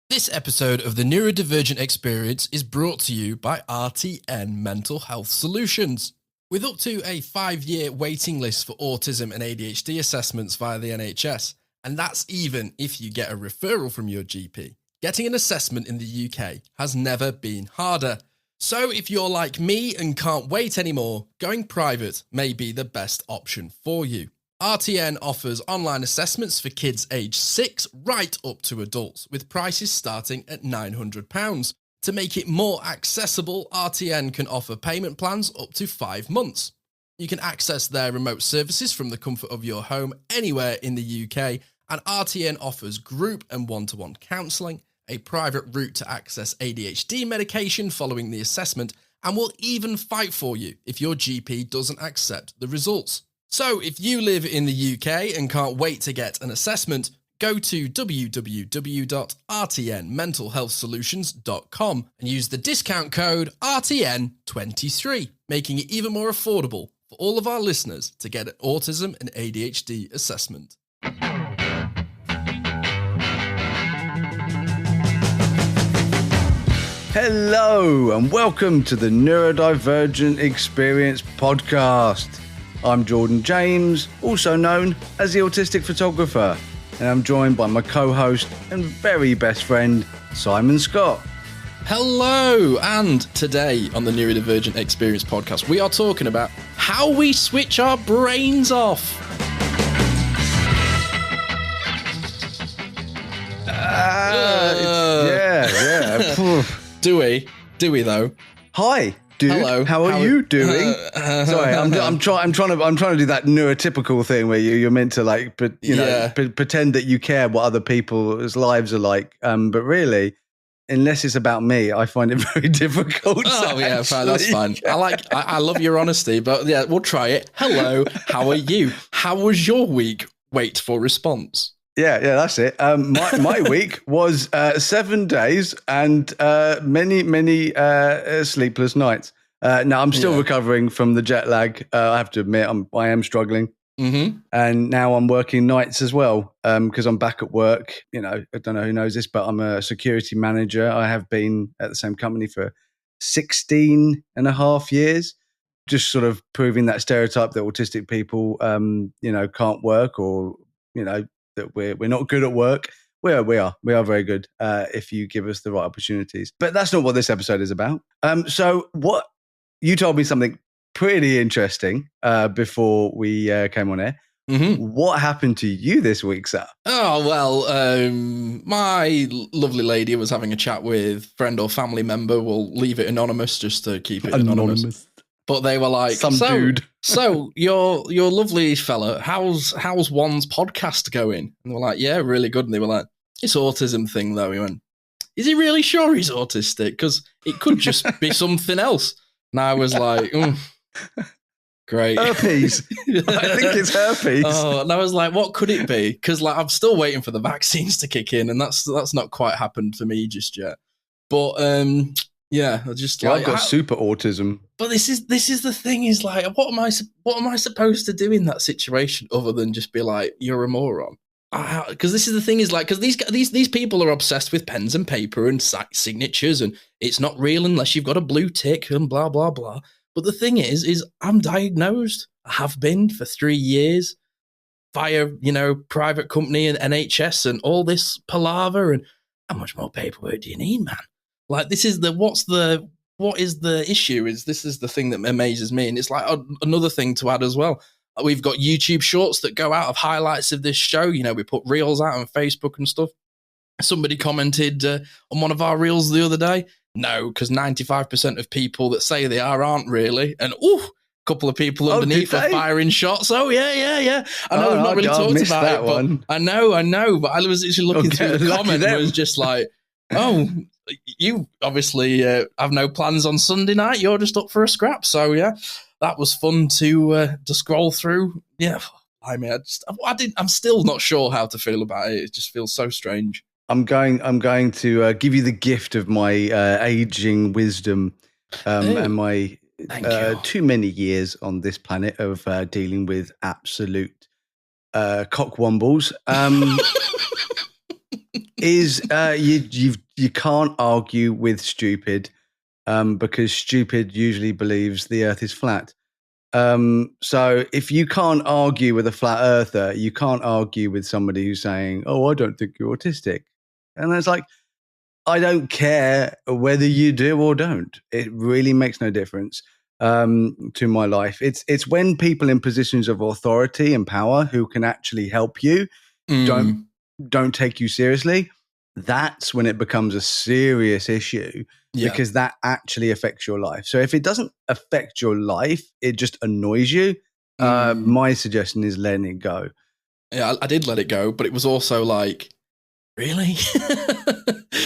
This episode of the Neurodivergent Experience is brought to you by RTN Mental Health Solutions. With up to a 5-year waiting list for autism and ADHD assessments via the NHS, and that's even if you get a referral from your GP, getting an assessment in the UK has never been harder. So if you're like me and can't wait anymore, going private may be the best option for you. RTN offers online assessments for kids aged 6 right up to adults, with prices starting at £900. To make it more accessible, RTN can offer payment plans up to 5 months. You can access their remote services from the comfort of your home anywhere in the UK, and RTN offers group and one-to-one counselling, a private route to access ADHD medication following the assessment, and will even fight for you if your GP doesn't accept the results. So if you live in the UK and can't wait to get an assessment, go to www.rtnmentalhealthsolutions.com and use the discount code RTN23, making it even more affordable for all of our listeners to get an autism and ADHD assessment. Hello and welcome to the Neurodivergent Experience Podcast. I'm Jordan James, also known as the Autistic Photographer, and I'm joined by my co-host and very best friend, Simon Scott. Hello, and today on the Neurodivergent Experience Podcast, we are talking about how we switch our brains off. Yeah. Do we though? Hi, dude. Hello. How are you doing? Sorry, I'm trying to do that neurotypical thing where you're meant to pretend that you care what other people's lives are like. But really, unless it's about me, I find it very difficult. Oh yeah, fine, that's fine. I love your honesty, but yeah, we'll try it. Hello, how are you? How was your week? Wait for response. Yeah, that's it. My week was 7 days and many sleepless nights. Now I'm still recovering from the jet lag. I have to admit, I am struggling. Mm-hmm. And now I'm working nights as well because I'm back at work. You know, I don't know who knows this, but I'm a security manager. I have been at the same company for 16 and a half years, just sort of proving that stereotype that autistic people, can't work or, that we're not good at work. We are very good if you give us the right opportunities. But that's not what this episode is about. So what you told me something pretty interesting before we came on air. Mm-hmm. What happened to you this week, sir? Oh, well, my lovely lady was having a chat with friend or family member. We'll leave it anonymous just to keep it anonymous. But they were like, dude. So your lovely fella, how's one's podcast going? And they were like, yeah, really good. And they were like, it's autism thing though. We went, is he really sure he's autistic? Because it could just be something else. And I was like, great. Herpes. I think it's herpes. Oh, and I was like, what could it be? Because I'm still waiting for the vaccines to kick in, and that's not quite happened for me just yet. But yeah, I've got super autism. But this is the thing is like, what am I supposed to do in that situation other than just be like, you're a moron? Because this is the thing is like, because these people are obsessed with pens and paper and signatures, and it's not real unless you've got a blue tick and blah blah blah. But the thing is I'm diagnosed. I have been for 3 years via private company and NHS and all this palaver. And how much more paperwork do you need, man? Like this is what is the issue? This is the thing that amazes me, and it's like another thing to add as well. We've got YouTube shorts that go out of highlights of this show. We put reels out on Facebook and stuff. Somebody commented on one of our reels the other day. No, because 95% of people that say they aren't really. And a couple of people underneath are firing shots. Oh yeah. I know we've not really talked about it, one. But I know. But I was actually looking through the comment and it was just like, oh, you obviously have no plans on Sunday night. You're just up for a scrap. So yeah, that was fun to scroll through. Yeah, I mean, I'm still not sure how to feel about it. It just feels so strange. I'm going to give you the gift of my aging wisdom and my too many years on this planet of dealing with absolute cockwombles. is you can't argue with stupid because stupid usually believes the earth is flat. So if you can't argue with a flat earther, you can't argue with somebody who's saying, "Oh, I don't think you're autistic." And it's like, I don't care whether you do or don't. It really makes no difference to my life. It's when people in positions of authority and power who can actually help you don't take you seriously. That's when it becomes a serious issue because that actually affects your life. So if it doesn't affect your life, it just annoys you. My suggestion is letting it go. Yeah, I did let it go, but it was also like, really?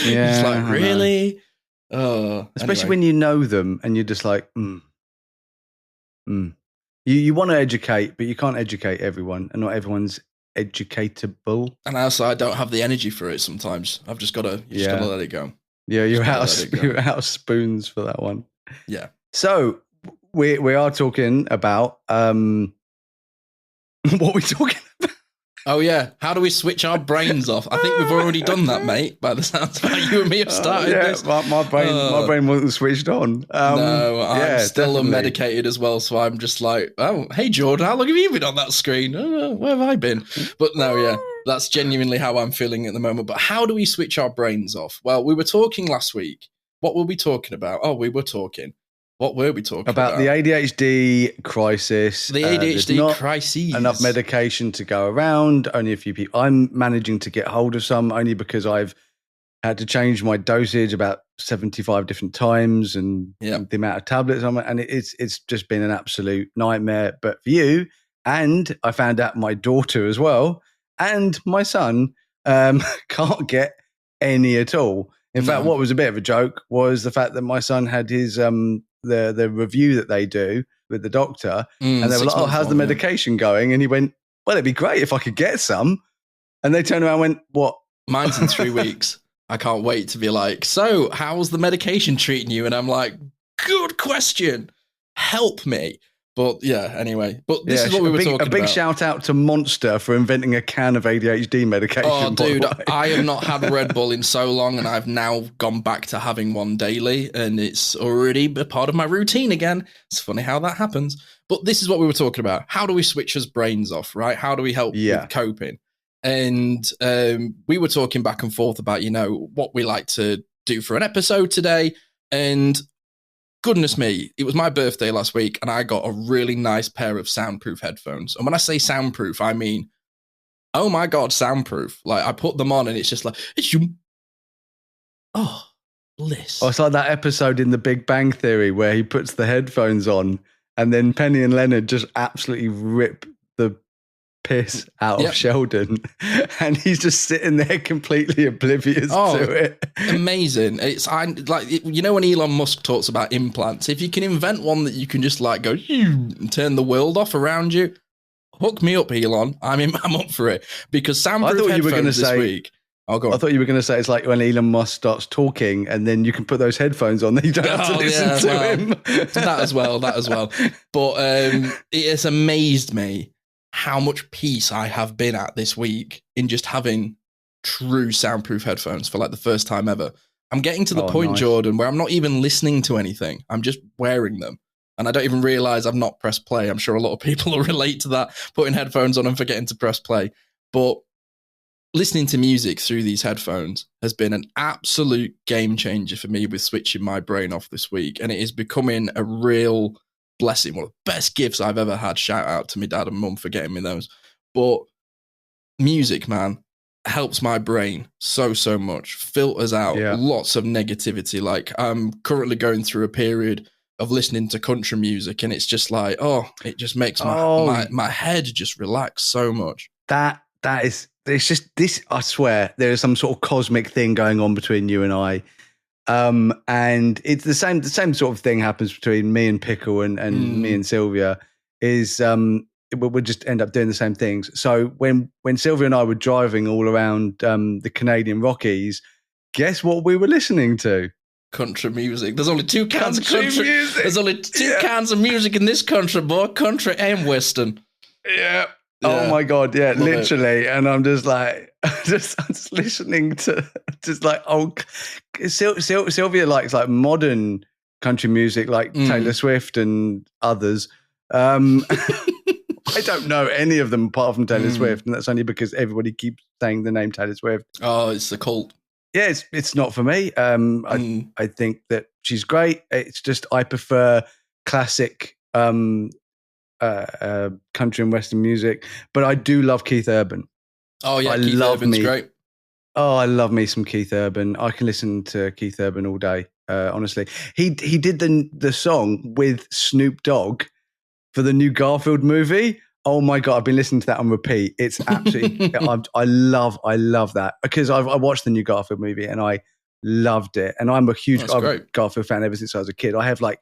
Yeah, it's like, really? Especially when you know them and you're just like, You want to educate, but you can't educate everyone, and not everyone's educatable. And also, I don't have the energy for it sometimes. I've just got to let it go. Yeah, you're out of spoons for that one. Yeah. So we are talking about what are we talking about? Oh yeah, how do we switch our brains off? I think we've already done that, mate. By the sounds of it, you and me have started this. My brain wasn't switched on. No, I'm still definitely unmedicated as well, so I'm just like, oh, hey Jordan, how long have you been on that screen? Where have I been? But no, yeah, that's genuinely how I'm feeling at the moment. But how do we switch our brains off? Well, we were talking last week. What were we talking about? Oh, we were talking. What were we talking about? The ADHD crisis. The ADHD crisis. Enough medication to go around. Only a few people. I'm managing to get hold of some only because I've had to change my dosage about 75 different times and the amount of tablets I'm on. And it's just been an absolute nightmare. But for you, and I found out my daughter as well, and my son can't get any at all. In fact, what was a bit of a joke was the fact that my son had his the review that they do with the doctor, and they were like, "Oh, how's the medication going?" And he went, "Well, it'd be great if I could get some." And they turned around and went, "What?" Mine's in 3 weeks. I can't wait to be like, "So, how's the medication treating you?" And I'm like, "Good question. Help me." But yeah, anyway. But this is what we were talking about. A big shout out to Monster for inventing a can of ADHD medication. Oh, dude, I have not had Red Bull in so long, and I've now gone back to having one daily, and it's already a part of my routine again. It's funny how that happens. But this is what we were talking about. How do we switch us brains off, right? How do we help with coping? And we were talking back and forth about, what we like to do for an episode today. And goodness me, it was my birthday last week and I got a really nice pair of soundproof headphones. And when I say soundproof, I mean, oh my God, soundproof. Like I put them on and it's just like, oh, bliss. Oh, it's like that episode in The Big Bang Theory where he puts the headphones on and then Penny and Leonard just absolutely rip the piss out of Sheldon, and he's just sitting there completely oblivious to it. Amazing. When Elon Musk talks about implants, if you can invent one that you can just like go and turn the world off around you, hook me up, Elon. I'm up for it, because soundproof headphones this week. I thought you were going to say it's like when Elon Musk starts talking and then you can put those headphones on, then you don't have to listen to him. That as well. But it has amazed me how much peace I have been at this week in just having true soundproof headphones for like the first time ever. I'm getting to the point, Jordan, where I'm not even listening to anything. I'm just wearing them. And I don't even realize I've not pressed play. I'm sure a lot of people will relate to that, putting headphones on and forgetting to press play. But listening to music through these headphones has been an absolute game changer for me with switching my brain off this week. And it is becoming a real blessing, one of the best gifts I've ever had. Shout out to my dad and mum for getting me those. But music, man, helps my brain so much, filters out lots of negativity. Like I'm currently going through a period of listening to country music, and it's just like, it just makes my head just relax so much. It's just this, I swear there is some sort of cosmic thing going on between you and I. And it's the same sort of thing happens between me and Pickle and me and Sylvia is, we'll just end up doing the same things. So when Sylvia and I were driving all around, the Canadian Rockies, guess what we were listening to? Country music. There's only two kinds of country music. There's only two kinds of music in this country, boy. Country and Western. Yeah. Oh my God, yeah, Love literally. And I'm just like, I'm just listening to just like, Sylvia likes like modern country music, like Taylor Swift and others. I don't know any of them apart from Taylor Swift, and that's only because everybody keeps saying the name Taylor Swift. Oh, it's a cult. Yeah, it's not for me. I think that she's great. It's just I prefer classic country and Western music, but I do love Keith Urban. Oh yeah, Keith Urban's great. Oh, I love me some Keith Urban. I can listen to Keith Urban all day. Honestly, he did the song with Snoop Dogg for the new Garfield movie. Oh my God, I've been listening to that on repeat. It's absolutely, I love that because I watched the new Garfield movie and I loved it. And I'm a huge Garfield fan ever since I was a kid. I have like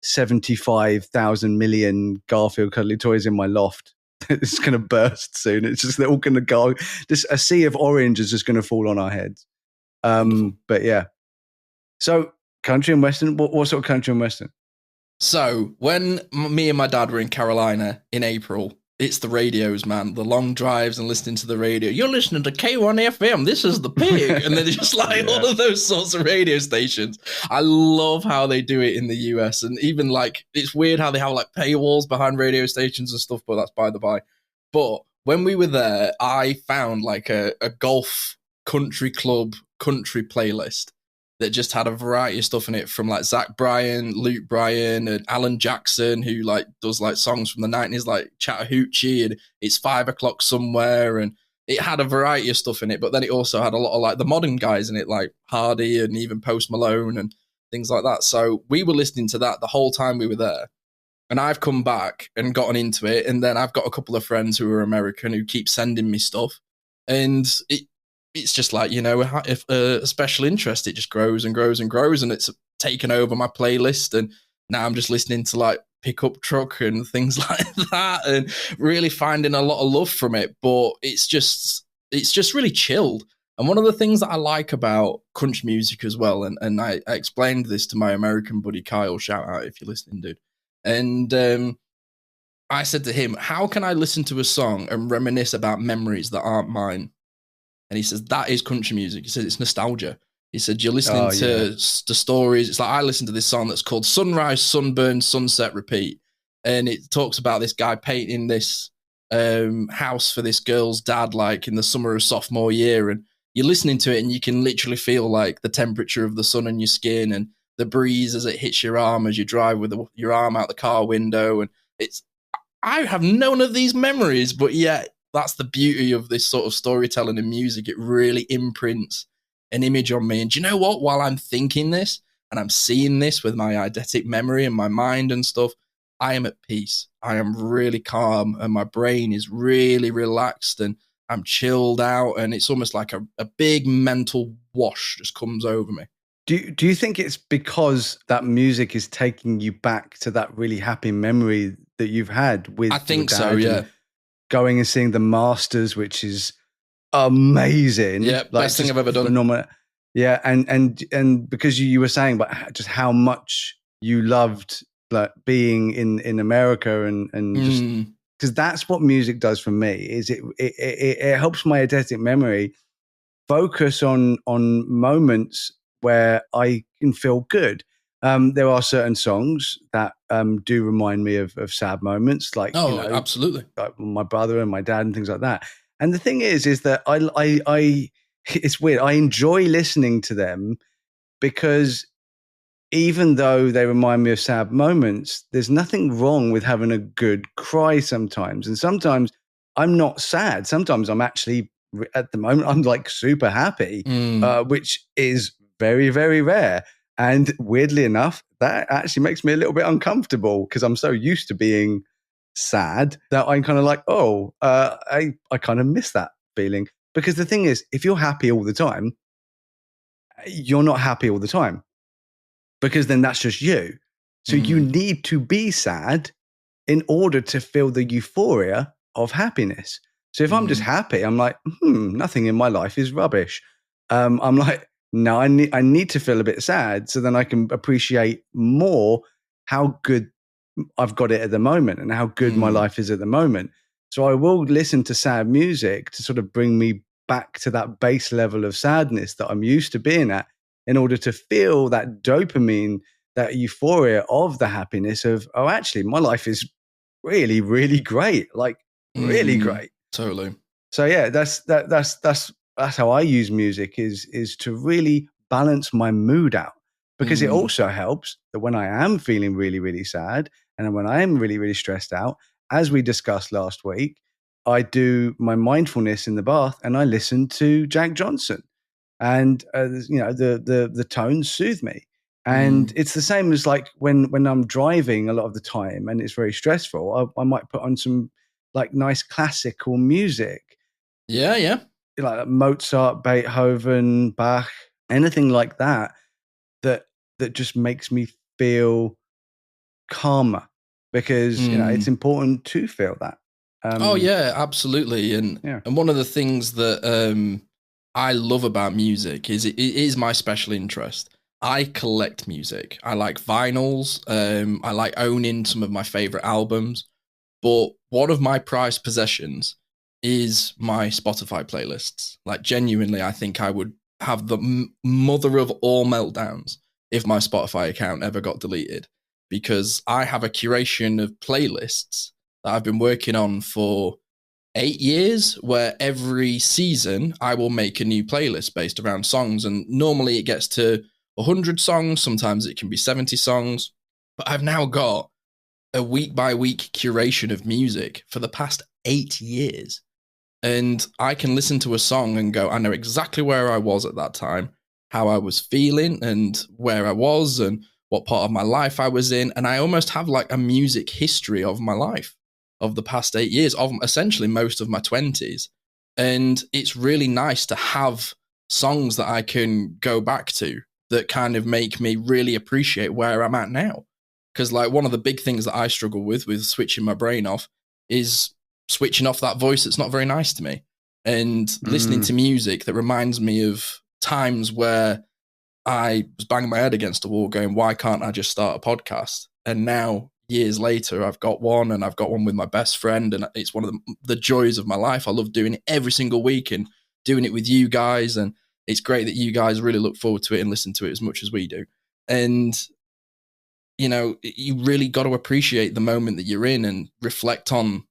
75,000 million Garfield cuddly toys in my loft. It's going to burst soon. It's just, they're all going to go, just a sea of orange is just going to fall on our heads. But yeah. So country and Western, what sort of country and Western? So when me and my dad were in Carolina in April, it's the radios, man. The long drives and listening to the radio. You're listening to K1FM. This is the pig. And then just like all of those sorts of radio stations. I love how they do it in the US. And even like, it's weird how they have like paywalls behind radio stations and stuff, but that's by the by. But when we were there, I found like a golf country club country playlist that just had a variety of stuff in it, from like Zach Bryan, Luke Bryan, and Alan Jackson, who like does like songs from the 90s, like Chattahoochee, and It's 5 o'clock somewhere. And it had a variety of stuff in it, but then it also had a lot of like the modern guys in it, like Hardy and even Post Malone and things like that. So we were listening to that the whole time we were there. And I've come back and gotten into it. And then I've got a couple of friends who are American who keep sending me stuff. And it's just like, you know, if a special interest, it just grows and grows and grows, and it's taken over my playlist. And now I'm just listening to like Pickup Truck and things like that, and really finding a lot of love from it. But it's just really chilled. And one of the things that I like about country music as well, and I explained this to my American buddy Kyle, shout out if you're listening, dude. And I said to him, how can I listen to a song and reminisce about memories that aren't mine? And he says, that is country music. He said, it's nostalgia. He said, you're listening to stories. It's like, I listened to this song that's called Sunrise, Sunburn, Sunset, Repeat. And it talks about this guy painting this house for this girl's dad, like in the summer of sophomore year. And you're listening to it and you can literally feel like the temperature of the sun on your skin and the breeze as it hits your arm as you drive with your arm out the car window. And I have none of these memories, but yet, that's the beauty of this sort of storytelling and music. It really imprints an image on me. And do you know what? While I'm thinking this and I'm seeing this with my eidetic memory and my mind and stuff, I am at peace. I am really calm and my brain is really relaxed and I'm chilled out. And it's almost like a big mental wash just comes over me. Do you think it's because that music is taking you back to that really happy memory that you've had with? I think so, yeah. Going and seeing the Masters, which is amazing. Yeah, like, best thing I've ever done. Phenomenal. Yeah, and because you were saying about just how much you loved like being in America and just because that's what music does for me. Is it helps my eidetic memory focus on moments where I can feel good. There are certain songs that do remind me of sad moments, like absolutely, like my brother and my dad and things like that. And the thing is that I it's weird. I enjoy listening to them because even though they remind me of sad moments, there's nothing wrong with having a good cry sometimes. And sometimes I'm not sad. Sometimes I'm actually, at the moment, I'm like super happy, which is very, very rare. And weirdly enough, that actually makes me a little bit uncomfortable because I'm so used to being sad that I'm kind of like, I kind of miss that feeling. Because the thing is, if you're happy all the time, you're not happy all the time because then that's just you. So you need to be sad in order to feel the euphoria of happiness. So if I'm just happy, I'm like, nothing in my life is rubbish. I'm like, no, I need to feel a bit sad so then I can appreciate more how good I've got it at the moment and how good my life is at the moment. So I will listen to sad music to sort of bring me back to that base level of sadness that I'm used to being at, in order to feel that dopamine, that euphoria of the happiness of, oh, actually, my life is really, really great. Like really great. Totally. So yeah, that's how I use music, is to really balance my mood out, because it also helps that when I am feeling really, really sad, and when I am really, really stressed out, as we discussed last week, I do my mindfulness in the bath and I listen to Jack Johnson, and the tones soothe me. And it's the same as like when I'm driving a lot of the time and it's very stressful, I might put on some like nice classical music. Yeah. Like Mozart, Beethoven, Bach, anything like that, that just makes me feel calmer, because it's important to feel that. Oh yeah, absolutely. And one of the things that I love about music is it is my special interest. I collect music. I like vinyls. I like owning some of my favorite albums. But one of my prized possessions is my Spotify playlists. Like genuinely, I think I would have the mother of all meltdowns if my Spotify account ever got deleted, because I have a curation of playlists that I've been working on for 8 years, where every season I will make a new playlist based around songs. And normally it gets to 100 songs. Sometimes it can be 70 songs. But I've now got a week by week curation of music for the past 8 years. And I can listen to a song and go, I know exactly where I was at that time, how I was feeling and where I was and what part of my life I was in. And I almost have like a music history of my life, of the past 8 years, of essentially most of my 20s. And it's really nice to have songs that I can go back to that kind of make me really appreciate where I'm at now. Because like one of the big things that I struggle with switching my brain off is switching off that voice that's not very nice to me, and listening to music that reminds me of times where I was banging my head against a wall going, why can't I just start a podcast? And now, years later, I've got one, and I've got one with my best friend, and it's one of the joys of my life. I love doing it every single week and doing it with you guys, and it's great that you guys really look forward to it and listen to it as much as we do. And you really got to appreciate the moment that you're in and reflect on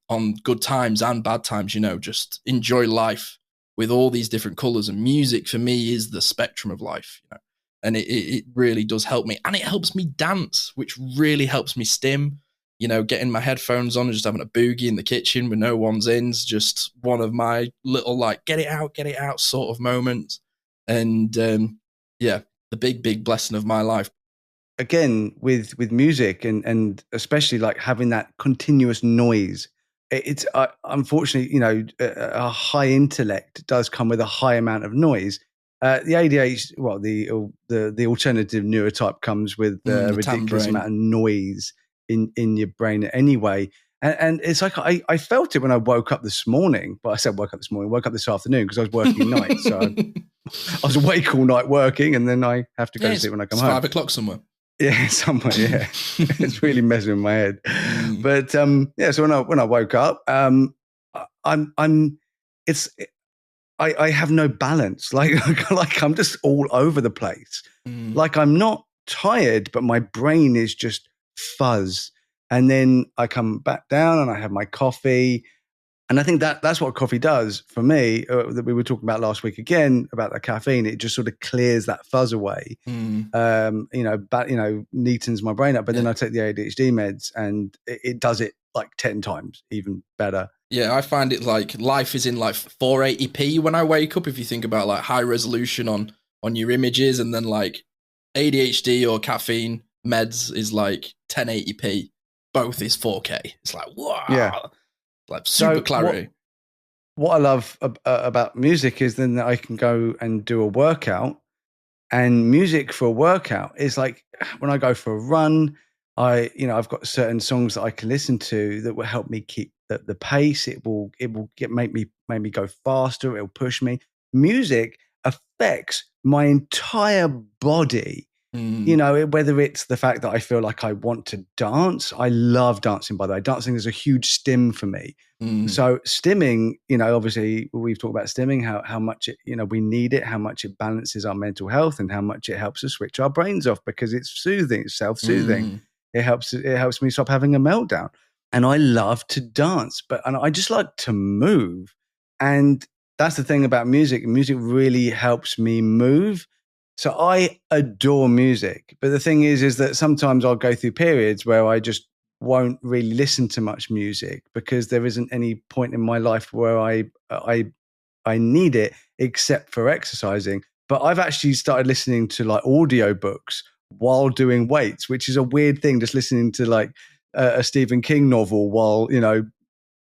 good times and bad times, just enjoy life with all these different colors. And music for me is the spectrum of life, and it really does help me. And it helps me dance, which really helps me stim, getting my headphones on and just having a boogie in the kitchen when no one's in is just one of my little like, get it out sort of moments. And the big blessing of my life. Again, with music and especially like having that continuous noise, it's unfortunately, a high intellect does come with a high amount of noise. The ADHD, well, the alternative neurotype comes with a ridiculous amount of noise in your brain anyway. And it's like I felt it when I woke up this morning. But I said woke up this afternoon because I was working night. So I was awake all night working, and then I have to go to sleep when I come home. 5 o'clock somewhere. Yeah, somewhere. Yeah, it's really messing with my head. But so when I woke up, I have no balance. Like I'm just all over the place. Like I'm not tired, but my brain is just fuzz. And then I come back down and I have my coffee. And I think that's what coffee does for me, that we were talking about last week again, about the caffeine. It just sort of clears that fuzz away, neatens my brain up. But then I take the ADHD meds and it does it like 10 times even better. Yeah, I find it like life is in like 480p when I wake up, if you think about like high resolution on your images, and then like ADHD or caffeine meds is like 1080p. Both is 4K. It's like, wow. Yeah. Like super clarity. What I love about music is then that I can go and do a workout, and music for a workout is like when I go for a run, I've got certain songs that I can listen to that will help me keep the pace. It will make me go faster. It'll push me. Music affects my entire body You know, whether it's the fact that I feel like I want to dance. I love dancing, by the way. Dancing is a huge stim for me. So stimming, you know, obviously we've talked about stimming, how much it, you know, we need it, how much it balances our mental health and how much it helps us switch our brains off because it's soothing, it's self-soothing. It helps me stop having a meltdown. And I love to dance, and I just like to move. And that's the thing about music. Music really helps me move. So I adore music. But the thing is that sometimes I'll go through periods where I just won't really listen to much music because there isn't any point in my life where I need it except for exercising. But I've actually started listening to like audiobooks while doing weights, which is a weird thing, just listening to like a Stephen King novel while, you know,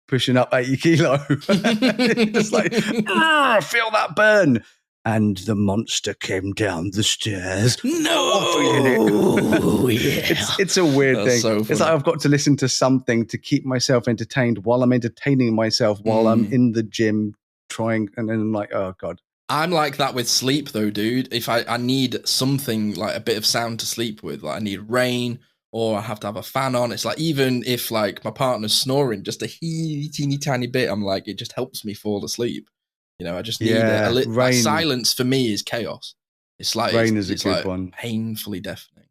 pushing up 80 kilo. Just like, feel that burn. And the monster came down the stairs. No, yeah. It's a weird thing. So it's like I've got to listen to something to keep myself entertained while I'm entertaining myself while I'm in the gym trying. And then I'm like, oh God. I'm like that with sleep though, dude. If I need something like a bit of sound to sleep with, like I need rain or I have to have a fan on. It's like, even if like my partner's snoring just a teeny tiny bit, I'm like, it just helps me fall asleep. You know, I just need like silence for me is chaos. It's like rain is a good like one. Painfully deafening.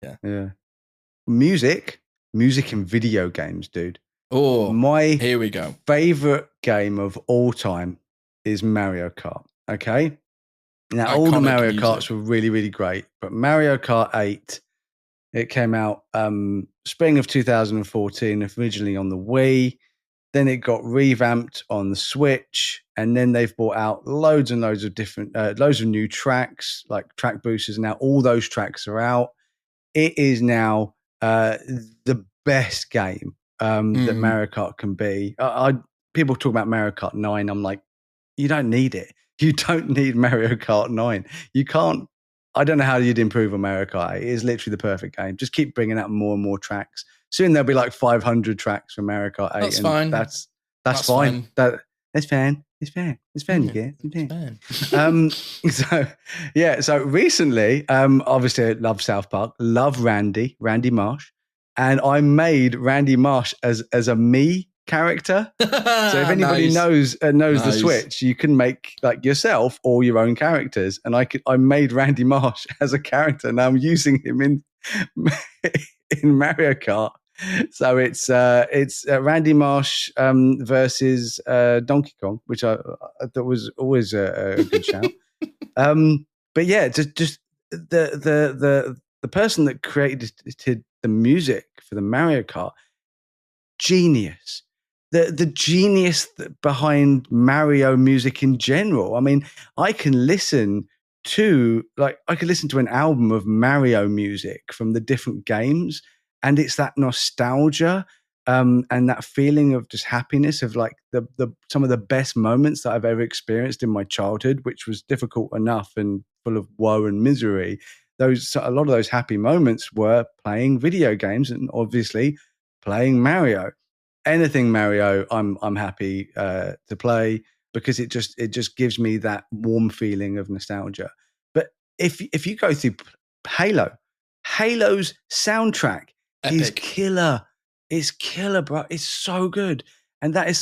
Yeah. Music and video games, dude. Oh, my here we go. Favorite game of all time is Mario Kart. Okay. Now, Iconic all the Mario music. Karts were really, really great, but Mario Kart 8, it came out spring of 2014, originally on the Wii. Then it got revamped on the Switch, and then they've brought out loads and loads of different, loads of new tracks, like track boosters. Now all those tracks are out. It is now the best game that Mario Kart can be. People talk about Mario Kart 9. I'm like, you don't need it. You don't need Mario Kart 9. You can't. I don't know how you'd improve on Mario Kart 8. It is literally the perfect game. Just keep bringing out more and more tracks. Soon there'll be like 500 tracks from Mario Kart 8. That's fine. That's fine. It's fine. It's fine. It's fine. You get it's fine. So recently, obviously I love South Park, love Randy Marsh, and I made Randy Marsh as a me character. So if anybody knows the Switch, you can make like yourself or your own characters. And I made Randy Marsh as a character. And I'm using him in Mario Kart. So it's Randy Marsh versus Donkey Kong, which I thought was always a good shout. But yeah, just the person that created the music for the Mario Kart, genius. The genius behind Mario music in general. I mean, I can listen to an album of Mario music from the different games, and it's that nostalgia and that feeling of just happiness of like the some of the best moments that I've ever experienced in my childhood, which was difficult enough and full of woe and misery. A lot of those happy moments were playing video games and obviously playing Mario. Anything Mario, I'm happy to play because it just gives me that warm feeling of nostalgia. But if you go through Halo's soundtrack is killer. It's killer, bro. It's so good, and that is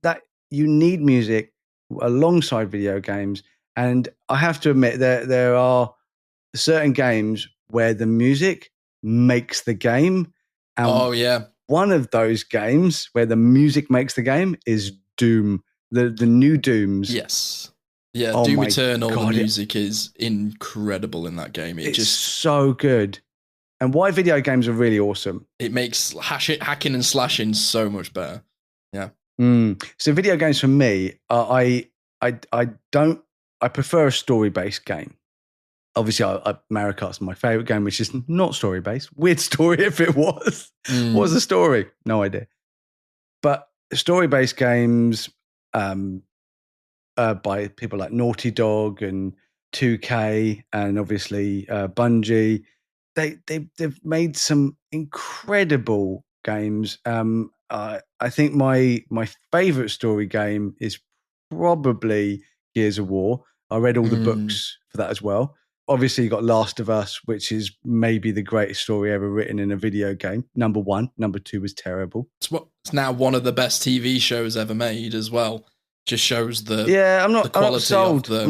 that you need music alongside video games. And I have to admit there are certain games where the music makes the game. And one of those games where the music makes the game is Doom, the new Dooms. Yes. Yeah, Doom Eternal, the music is incredible in that game. It's just so good. And why video games are really awesome. It makes hacking and slashing so much better. Yeah. So video games for me, I prefer a story-based game. Obviously, Mario Kart's my favorite game, which is not story-based. Weird story if it was. What was the story? No idea. But story-based games by people like Naughty Dog and 2K and obviously Bungie, they've made some incredible games. I think my favorite story game is probably Gears of War. I read all the books for that as well. obviously you got Last of Us, which is maybe the greatest story ever written in a video game. Number 1. Number 2 was terrible. It's now one of the best TV shows ever made as well. Just shows the I'm not sold. Did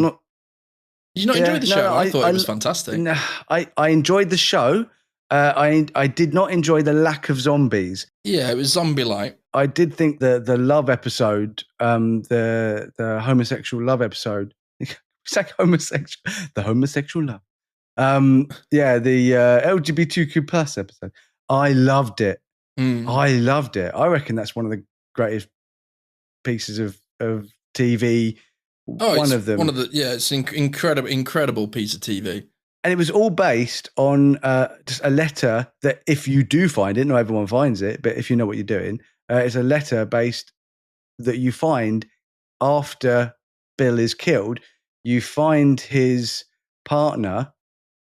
you not enjoy the show? I thought it was fantastic. No, I enjoyed the show. I did not enjoy the lack of zombies. Yeah, it was zombie-like. I did think the love episode, the homosexual love episode. It's like the homosexual love. The LGBTQ plus episode. I loved it. I loved it. I reckon that's one of the greatest pieces of TV. It's an incredible piece of TV. And it was all based on just a letter that, if you do find it, not everyone finds it, but if you know what you're doing, it's a letter based that you find after Bill is killed. You find his partner,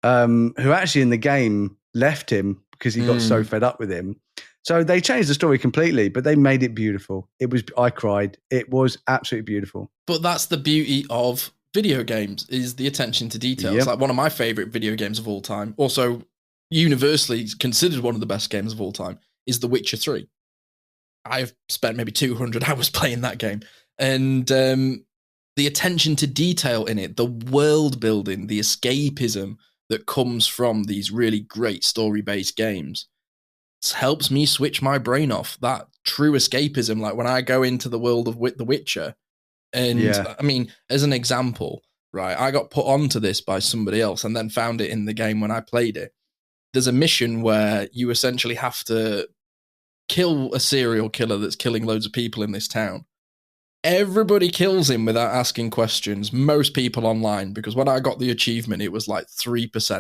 who actually in the game left him because he got so fed up with him. So they changed the story completely, but they made it beautiful. I cried. It was absolutely beautiful. But that's the beauty of video games, is the attention to detail. It's like one of my favorite video games of all time. Also, universally considered one of the best games of all time is The Witcher 3. I've spent maybe 200 hours playing that game. And the attention to detail in it, the world building, the escapism that comes from these really great story-based games helps me switch my brain off. That true escapism, like when I go into the world of The Witcher, and I mean, as an example, right, I got put onto this by somebody else and then found it in the game when I played it. There's a mission where you essentially have to kill a serial killer that's killing loads of people in this town. Everybody kills him without asking questions. Most people online, because when I got the achievement, it was like 3%. It's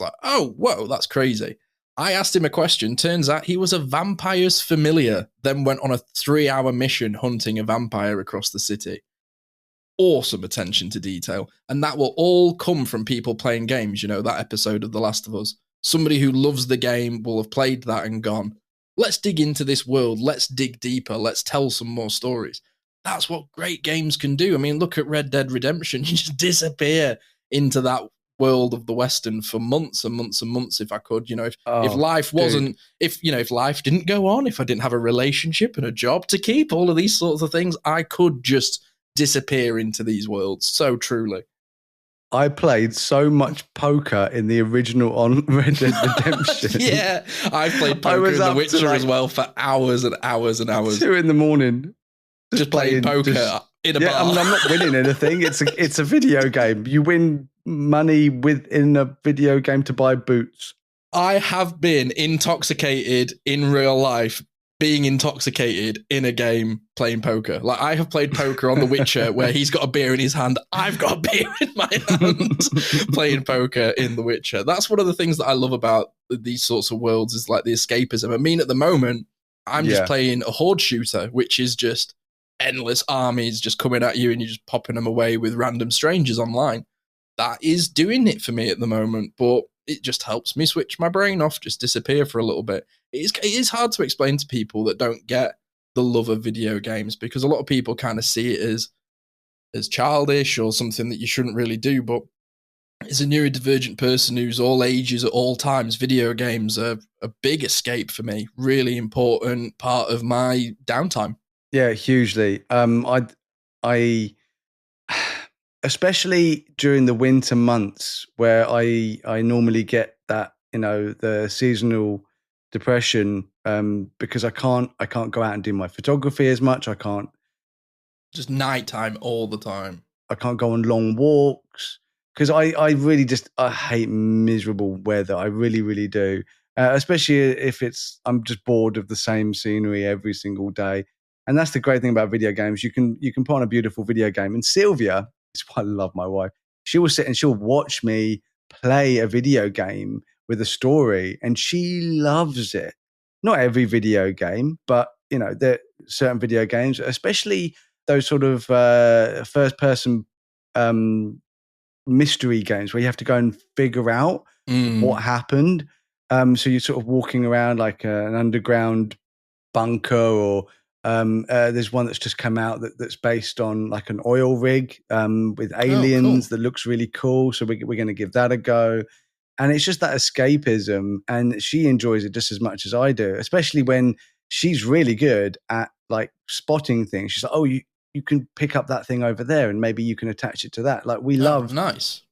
like, oh, whoa, that's crazy. I asked him a question. Turns out he was a vampire's familiar, then went on a 3-hour mission hunting a vampire across the city. Awesome attention to detail. And that will all come from people playing games. You know, that episode of The Last of Us. Somebody who loves the game will have played that and gone, let's dig into this world. Let's dig deeper. Let's tell some more stories. That's what great games can do. I mean, look at Red Dead Redemption. You just disappear into that world of the Western for months and months and months. If I could, you know, if life wasn't, if life didn't go on, if I didn't have a relationship and a job to keep, all of these sorts of things, I could just disappear into these worlds. So truly. I played so much poker in the original on Red Dead Redemption. Yeah, I played poker in The Witcher as well for hours and hours and hours. 2 a.m. Just playing poker in a bar. I'm not winning anything. It's a video game. You win money within a video game to buy boots. I have been intoxicated in real life, being intoxicated in a game playing poker. Like, I have played poker on The Witcher where he's got a beer in his hand, I've got a beer in my hand, playing poker in The Witcher. That's one of the things that I love about these sorts of worlds, is like the escapism. I mean, at the moment, I'm just playing a horde shooter, which is just endless armies just coming at you and you're just popping them away with random strangers online. That is doing it for me at the moment, but it just helps me switch my brain off, just disappear for a little bit. It is hard to explain to people that don't get the love of video games, because a lot of people kind of see it as childish or something that you shouldn't really do. But as a neurodivergent person who's all ages at all times, video games are a big escape for me, really important part of my downtime. Yeah, hugely. I especially during the winter months where I normally get that, you know, the seasonal depression, because I can't go out and do my photography as much. I can't, just nighttime all the time. I can't go on long walks because I really I hate miserable weather. I really, really do. Especially if I'm just bored of the same scenery every single day. And that's the great thing about video games. You can put on a beautiful video game. And Sylvia, that's why I love my wife, she will sit and she'll watch me play a video game with a story, and she loves it. Not every video game, but you know, there are certain video games, especially those sort of first-person mystery games where you have to go and figure out what happened. So you're sort of walking around like an underground bunker or There's one that's just come out that's based on like an oil rig with aliens that looks really cool. So we're going to give that a go. And it's just that escapism, and she enjoys it just as much as I do, especially when she's really good at like spotting things. She's like, oh, you can pick up that thing over there and maybe you can attach it to that. Like we love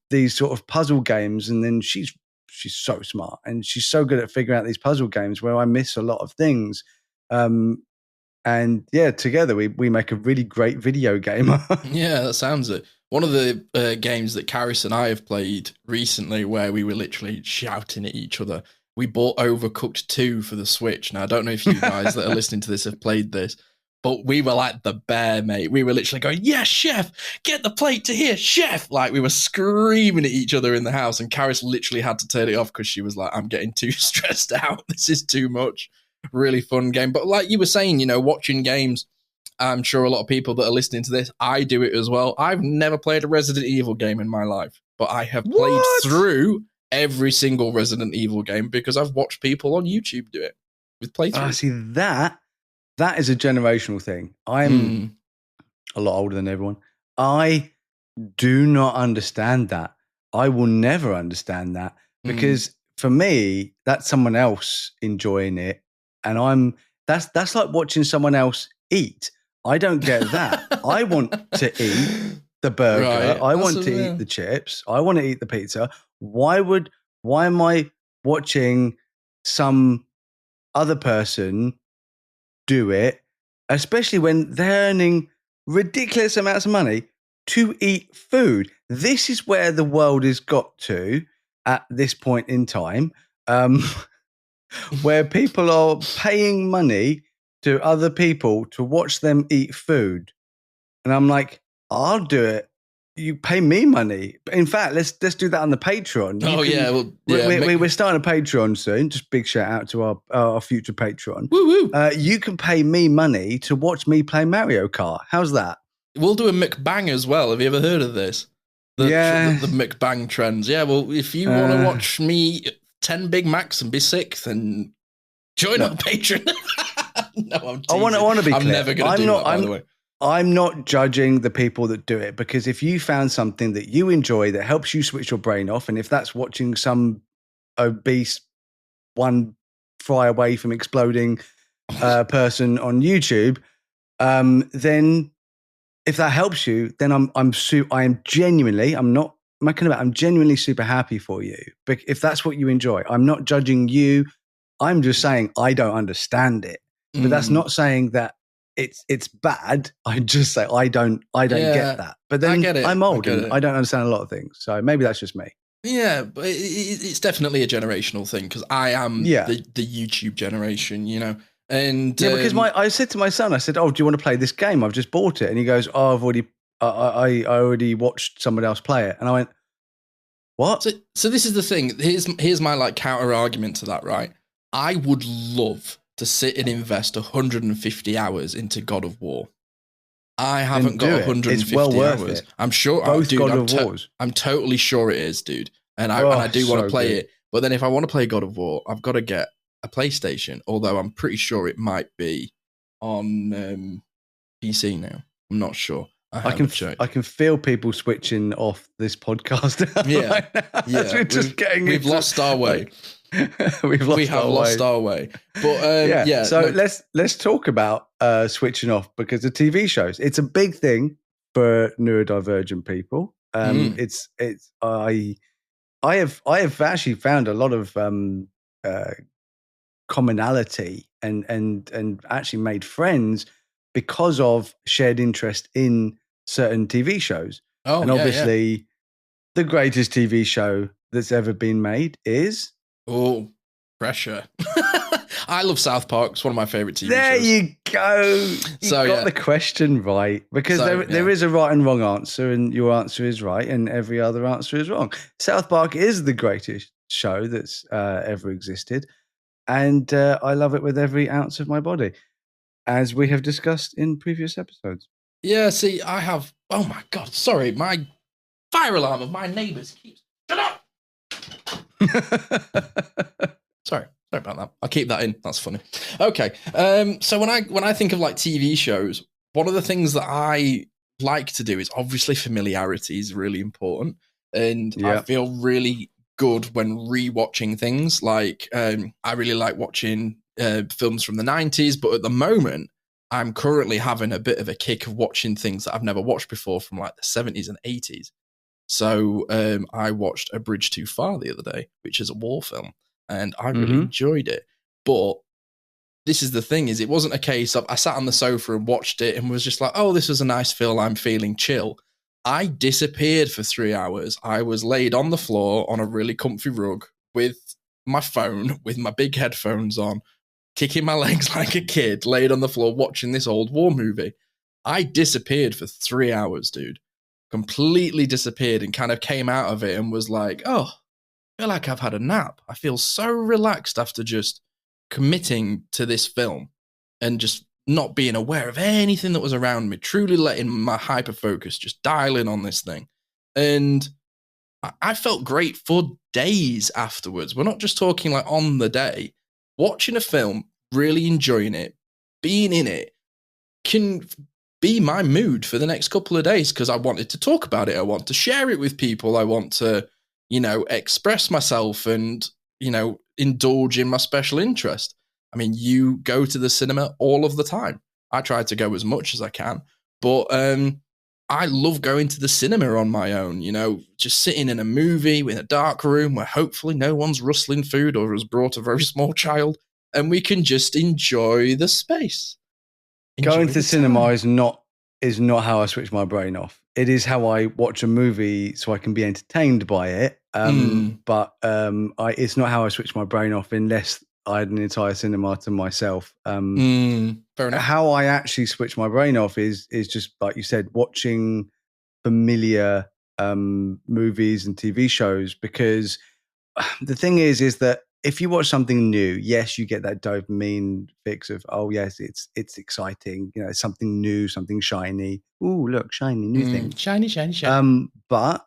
these sort of puzzle games. And then she's so smart and she's so good at figuring out these puzzle games where I miss a lot of things. And yeah, together we make a really great video game. Yeah, that sounds it. One of the games that Karis and I have played recently where we were literally shouting at each other, we bought Overcooked 2 for the Switch. Now, I don't know if you guys that are listening to this have played this, but we were like the bear, mate. We were literally going, yes, chef, get the plate to here, chef. Like we were screaming at each other in the house, and Karis literally had to turn it off because she was like, I'm getting too stressed out. This is too much. Really fun game. But like you were saying, watching games, I'm sure a lot of people that are listening to this, I do it as well. I've never played a Resident Evil game in my life, but I have played through every single Resident Evil game because I've watched people on YouTube do it with playthroughs. See, that is a generational thing. I'm a lot older than everyone. I do not understand that. I will never understand that because for me, that's someone else enjoying it. And that's like watching someone else eat. I don't get that. I want to eat the burger. Right. I want to eat the chips. I want to eat the pizza. Why am I watching some other person do it, especially when they're earning ridiculous amounts of money to eat food? This is where the world has got to at this point in time, where people are paying money to other people to watch them eat food. And I'm like, I'll do it. You pay me money. In fact, let's do that on the Patreon. We're starting a Patreon soon. Just big shout out to our future Patreon. Woo woo. You can pay me money to watch me play Mario Kart. How's that? We'll do a mukbang as well. Have you ever heard of this? The mukbang trends. Yeah, well, if you want to watch me 10 Big Macs and be sick, then join our Patreon. No, I'm teasing. I want to be clear. I'm never going to do that, by the way. I'm not judging the people that do it, because if you found something that you enjoy that helps you switch your brain off, and if that's watching some obese one fry away from exploding person on YouTube, then if that helps you, then I'm genuinely super happy for you. But if that's what you enjoy, I'm not judging you. I'm just saying I don't understand it. But that's not saying that it's bad. I just say I don't get that. But then I'm old and I don't understand a lot of things. So maybe that's just me. Yeah, but it's definitely a generational thing, because I am the YouTube generation, And because I said to my son, I said, "Oh, do you want to play this game? I've just bought it." And he goes, "Oh, I already watched someone else play it." And I went, "What?" So this is the thing. Here's my like counter argument to that, right? I would love to sit and invest 150 hours into God of War. I haven't got 150 hours. I'm sure. I'm totally sure it is, dude. And I do want to play it. But then if I want to play God of War, I've got to get a PlayStation. Although I'm pretty sure it might be on PC now. I'm not sure. I can feel people switching off this podcast. We've lost our way. We have lost our way. But So let's talk about switching off, because the TV shows, it's a big thing for neurodivergent people. I have actually found a lot of commonality and actually made friends because of shared interest in certain TV shows. And obviously the greatest TV show that's ever been made is... Oh, pressure. I love South Park. It's one of my favorite TV shows. There you go. You got the question right, because there is a right and wrong answer, and your answer is right and every other answer is wrong. South Park is the greatest show that's ever existed, and I love it with every ounce of my body, as we have discussed in previous episodes. Yeah, see, I have... Oh my God, sorry. My fire alarm of my neighbours keeps... Shut up! Sorry. Sorry about that. I'll keep that in. That's funny. Okay. So when I think of like TV shows, one of the things that I like to do is obviously familiarity is really important. And I feel really good when rewatching things. Like I really like watching films from the 90s, but at the moment, I'm currently having a bit of a kick of watching things that I've never watched before from like the 70s and 80s. So I watched A Bridge Too Far the other day, which is a war film, and I really enjoyed it. But this is the thing, is it wasn't a case of I sat on the sofa and watched it and was just like, oh, this was a nice film, I'm feeling chill. I disappeared for 3 hours. I was laid on the floor on a really comfy rug with my phone, with my big headphones on, kicking my legs like a kid, laid on the floor watching this old war movie. I disappeared for 3 hours, dude. Completely disappeared, and kind of came out of it and was like, oh, I feel like I've had a nap. I feel so relaxed after just committing to this film and just not being aware of anything that was around me, truly letting my hyper focus just dial in on this thing. And I felt great for days afterwards. We're not just talking like on the day. Watching a film, really enjoying it, being in it, can be my mood for the next couple of days, because I wanted to talk about it. I want to share it with people. I want to, express myself and, indulge in my special interest. I mean, you go to the cinema all of the time. I try to go as much as I can, but I love going to the cinema on my own, just sitting in a movie in a dark room where hopefully no one's rustling food or has brought a very small child, and we can just enjoy the space. Going to the cinema is not how I switch my brain off. It is how I watch a movie so I can be entertained by it. But it's not how I switch my brain off unless I had an entire cinema to myself. Fair enough. How I actually switch my brain off is just like you said, watching familiar movies and TV shows, because the thing is that if you watch something new, yes, you get that dopamine fix of, oh yes, it's exciting, it's something new, something shiny. Ooh, look, shiny, new thing. Shiny. But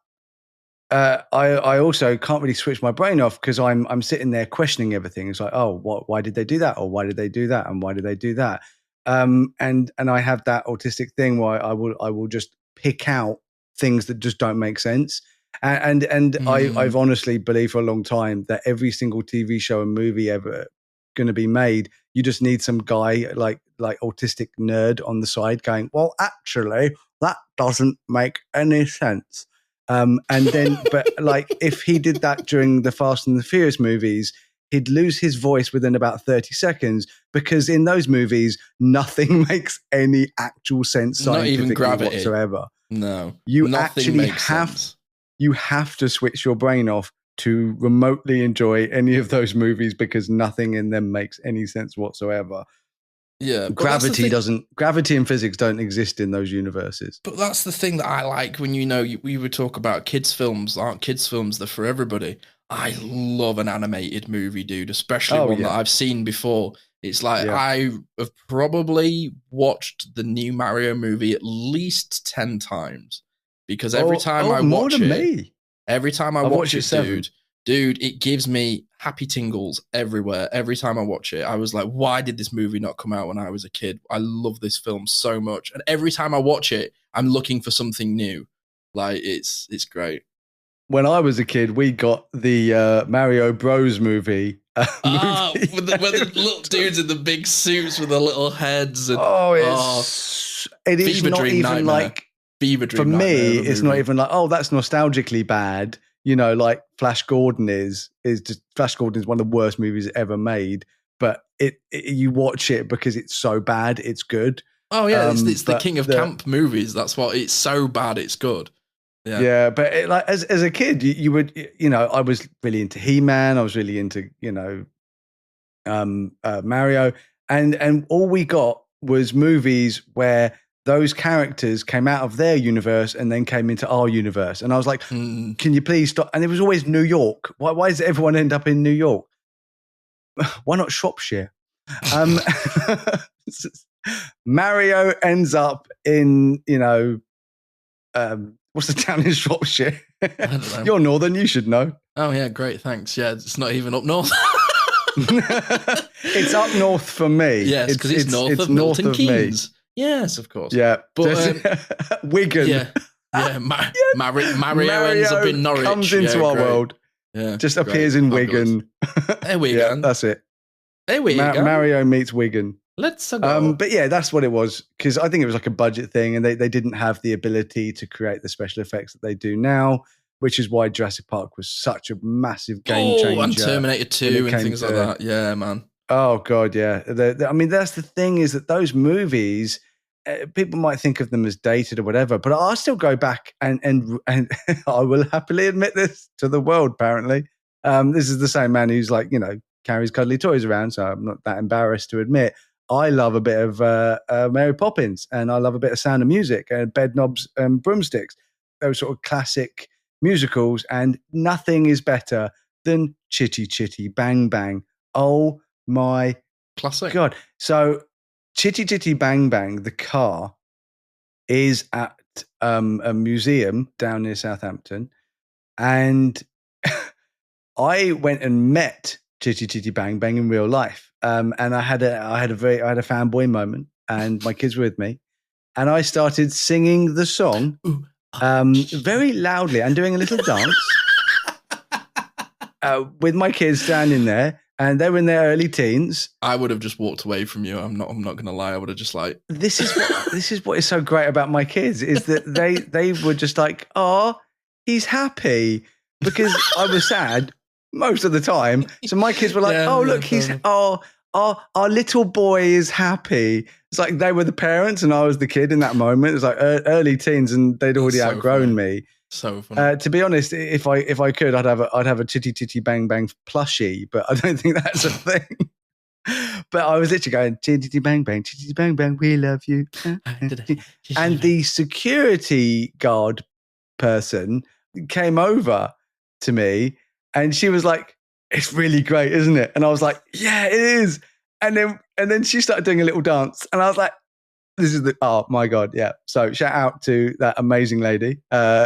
I also can't really switch my brain off, because I'm sitting there questioning everything. It's like, oh, why did they do that? Or why did they do that? And why did they do that? And I have that autistic thing where I will just pick out things that just don't make sense. And I've honestly believed for a long time that every single TV show and movie ever going to be made, you just need some guy like autistic nerd on the side going, well, actually, that doesn't make any sense. And then, but like if he did that during the Fast and the Furious movies, he'd lose his voice within about 30 seconds, because in those movies, nothing makes any actual sense not even gravity whatsoever. No, you actually have. You have to switch your brain off to remotely enjoy any of those movies, because nothing in them makes any sense whatsoever. Yeah, gravity and physics don't exist in those universes. But that's the thing that I like when we would talk about kids' films. Aren't kids' films they're for everybody? I love an animated movie, dude, especially one that I've seen before. It's like I have probably watched the new Mario movie at least 10 times. Because every time I watch it, dude, it gives me happy tingles everywhere. Every time I watch it, I was like, why did this movie not come out when I was a kid? I love this film so much. And every time I watch it, I'm looking for something new. Like, it's great. When I was a kid, we got the Mario Bros movie. With the little dudes in the big suits with the little heads. And, it is not even nightmare. Like... For me, it's not even like, oh, that's nostalgically bad. Like Flash Gordon is Flash Gordon is one of the worst movies ever made. But you watch it because it's so bad, it's good. Oh yeah, it's the king of camp movies. That's what it's so bad, it's good. Yeah, but as a kid, you would I was really into He-Man. I was really into Mario, and all we got was movies where those characters came out of their universe and then came into our universe. And I was like, can you please stop? And it was always New York. Why does everyone end up in New York? Why not Shropshire? Mario ends up in, what's the town in Shropshire? I don't know. You're northern, you should know. Oh, yeah, great, thanks. Yeah, it's not even up north. It's up north for me. Yes, because it's north of Milton Keynes. Yes, of course. Yeah. But Wigan. Yeah. Mario ends up in Norwich. Comes into our world. Yeah. Just appears in Wigan. There we go. That's it. There we go. Mario meets Wigan. Let's go. But yeah, that's what it was. Because I think it was like a budget thing, and they didn't have the ability to create the special effects that they do now, which is why Jurassic Park was such a massive game changer. And Terminator 2 and things like that. Yeah, man. Oh God, yeah. I mean, that's the thing, is that those movies, people might think of them as dated or whatever, but I still go back and I will happily admit this to the world. Apparently, this is the same man who's like, carries cuddly toys around, so I'm not that embarrassed to admit I love a bit of Mary Poppins, and I love a bit of Sound of Music and Bedknobs and Broomsticks. Those sort of classic musicals, and nothing is better than Chitty Chitty Bang Bang. Oh my classic God. So Chitty Chitty Bang Bang, the car, is at a museum down near Southampton, and I went and met Chitty Chitty Bang Bang in real life, and I had a fanboy moment, and my kids were with me, and I started singing the song very loudly and doing a little dance with my kids standing there. And they were in their early teens. I would have just walked away from you. I'm not going to lie. I would have just like. This is what is so great about my kids, is that they were just like, oh, he's happy, because I was sad most of the time. So my kids were like, our little boy is happy. It's like they were the parents and I was the kid in that moment. It's like early teens, and they'd already outgrown me. So funny. To be honest, if I could, I'd have a Chitty Chitty Bang Bang plushie, but I don't think that's a thing. But I was literally going Chitty Chitty Bang Bang, Chitty Chitty Bang Bang, we love you. And the security guard person came over to me, and she was like, "It's really great, isn't it?" And I was like, "Yeah, it is." And then she started doing a little dance, and I was like, oh my God, yeah. So shout out to that amazing lady,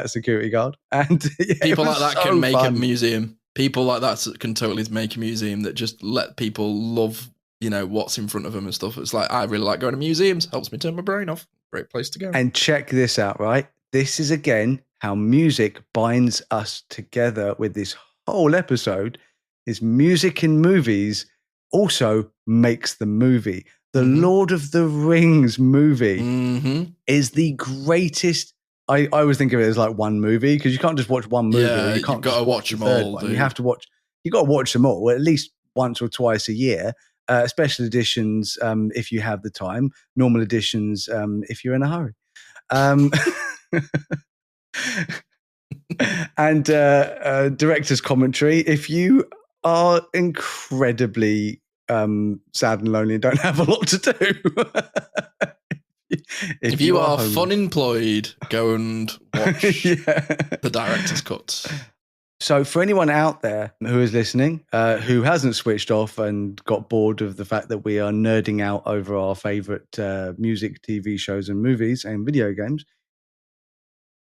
security guard. And people like that can make a museum. People like that can totally make a museum that just let people love, what's in front of them and stuff. It's like, I really like going to museums. Helps me turn my brain off. Great place to go. And check this out, right? This is again how music binds us together with this whole episode. Is music in movies also makes the movie. The Lord of the Rings movie is the greatest. I always think of it as like one movie, because you can't just watch one movie. Yeah, you can't you've got to watch them all. You have to watch. You got to watch them all at least once or twice a year. Special editions if you have the time. Normal editions if you're in a hurry. And director's commentary if you are incredibly sad and lonely and don't have a lot to do. if you are fun employed, go and watch the director's cuts. So for anyone out there who is listening, who hasn't switched off and got bored of the fact that we are nerding out over our favorite music, TV shows and movies and video games,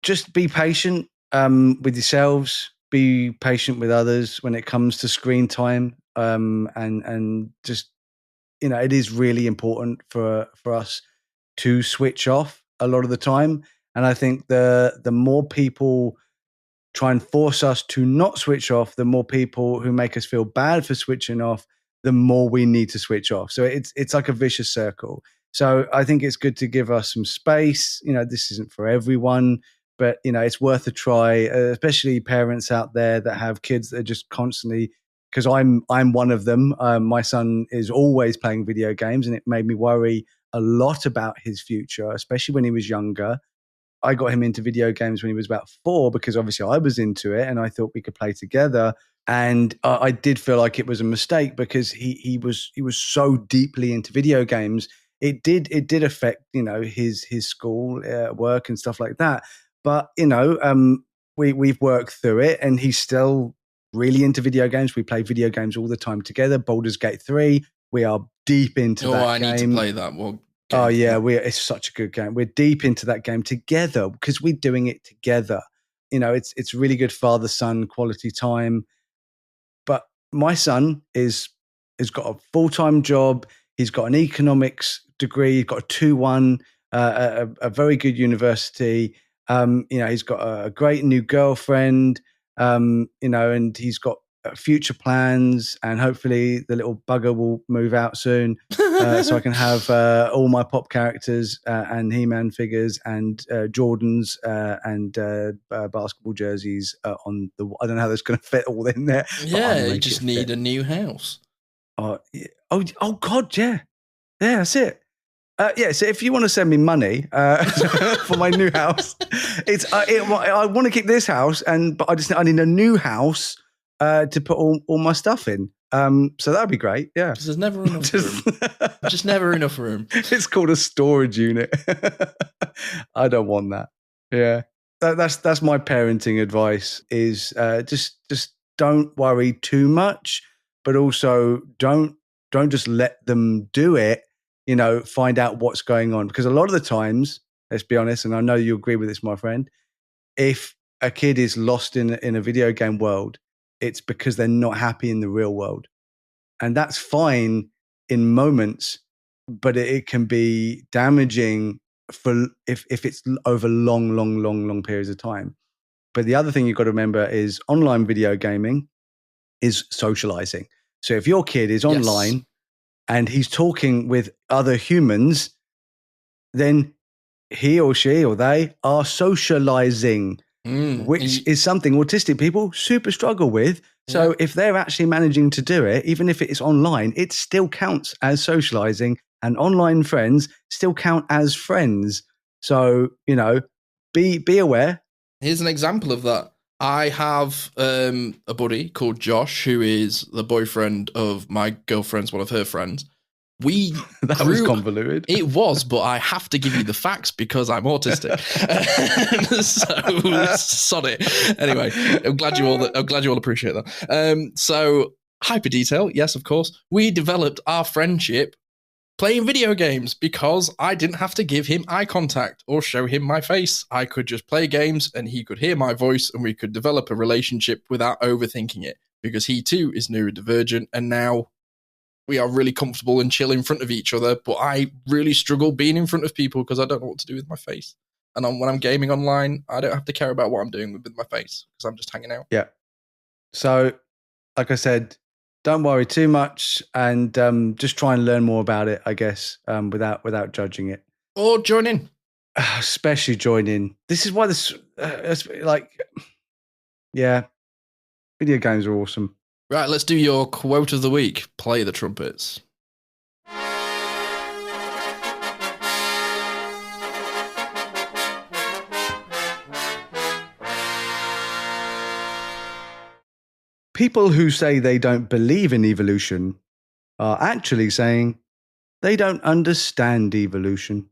just be patient with yourselves, be patient with others when it comes to screen time. And just, it is really important for us to switch off a lot of the time. And I think the more people try and force us to not switch off, the more people who make us feel bad for switching off, the more we need to switch off. So it's like a vicious circle. So I think it's good to give us some space. This isn't for everyone, but it's worth a try, especially parents out there that have kids that are just constantly, because I'm one of them. My son is always playing video games, and it made me worry a lot about his future, especially when he was younger. I got him into video games when he was about 4, because obviously I was into it and I thought we could play together. And I did feel like it was a mistake, because he was so deeply into video games. It did affect his school work and stuff like that. But we've worked through it, and he's still really into video games. We play video games all the time together. Baldur's Gate 3. We are deep into that game. I need to play that one. Oh yeah, it's such a good game. We're deep into that game together because we're doing it together. It's really good father-son quality time. But my son is He's got a full-time job. He's got an economics degree. He's got a 2-1, a very good university. He's got a great new girlfriend, and he's got future plans, and hopefully the little bugger will move out soon, so I can have all my pop characters and He-Man figures and Jordans and basketball jerseys on the. I don't know how that's going to fit all in there. Yeah, you just need a new house. Oh God, yeah, that's it. So if you want to send me money for my new house, I want to keep this house, but I need a new house to put all my stuff in. So that'd be great. Yeah, because there's never enough room. Just never enough room. It's called a storage unit. I don't want that. Yeah, that's my parenting advice. Is just don't worry too much, but also don't just let them do it. Find out what's going on, because a lot of the times, let's be honest, and I know you agree with this, my friend, if a kid is lost in a video game world, it's because they're not happy in the real world. And that's fine in moments, but it can be damaging for if it's over long periods of time. But the other thing you've got to remember is online video gaming is socializing. So if your kid is online and he's talking with other humans, then he or she or they are socializing, which is something autistic people super struggle with. So if they're actually managing to do it, even if it is online, it still counts as socializing, and online friends still count as friends. So, be aware. Here's an example of that. I have a buddy called Josh, who is the boyfriend of my girlfriend's one of her friends. That was convoluted. It was, but I have to give you the facts because I'm autistic. So sod it. Anyway, I'm glad you all appreciate that. So hyper detail, yes, of course. We developed our friendship playing video games because I didn't have to give him eye contact or show him my face. I could just play games and he could hear my voice and we could develop a relationship without overthinking it, because he too is neurodivergent, and now we are really comfortable and chill in front of each other. But I really struggle being in front of people because I don't know what to do with my face. And when I'm gaming online, I don't have to care about what I'm doing with my face because I'm just hanging out. Yeah. So, like I said, don't worry too much, and just try and learn more about it, I guess, without judging it. Or join in. Especially join in. This is why video games are awesome. Right, let's do your quote of the week. Play the trumpets. People who say they don't believe in evolution are actually saying they don't understand evolution.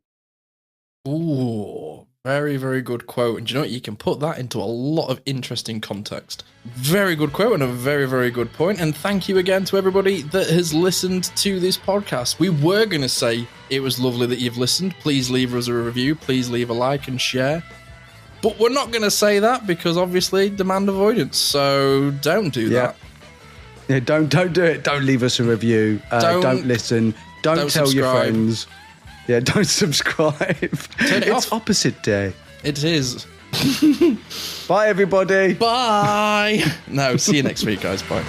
Ooh, very, very good quote. And do you know what? You can put that into a lot of interesting context. Very good quote and a very, very good point. And thank you again to everybody that has listened to this podcast. We were going to say it was lovely that you've listened. Please leave us a review. Please leave a like and share. But we're not going to say that because obviously demand avoidance. So don't do that. Yeah, don't do it. Don't leave us a review. Don't listen. Don't tell subscribe. Your friends. Yeah, don't subscribe. Turn it it's off. Opposite day. It is. Bye, everybody. Bye. No, see you next week, guys. Bye.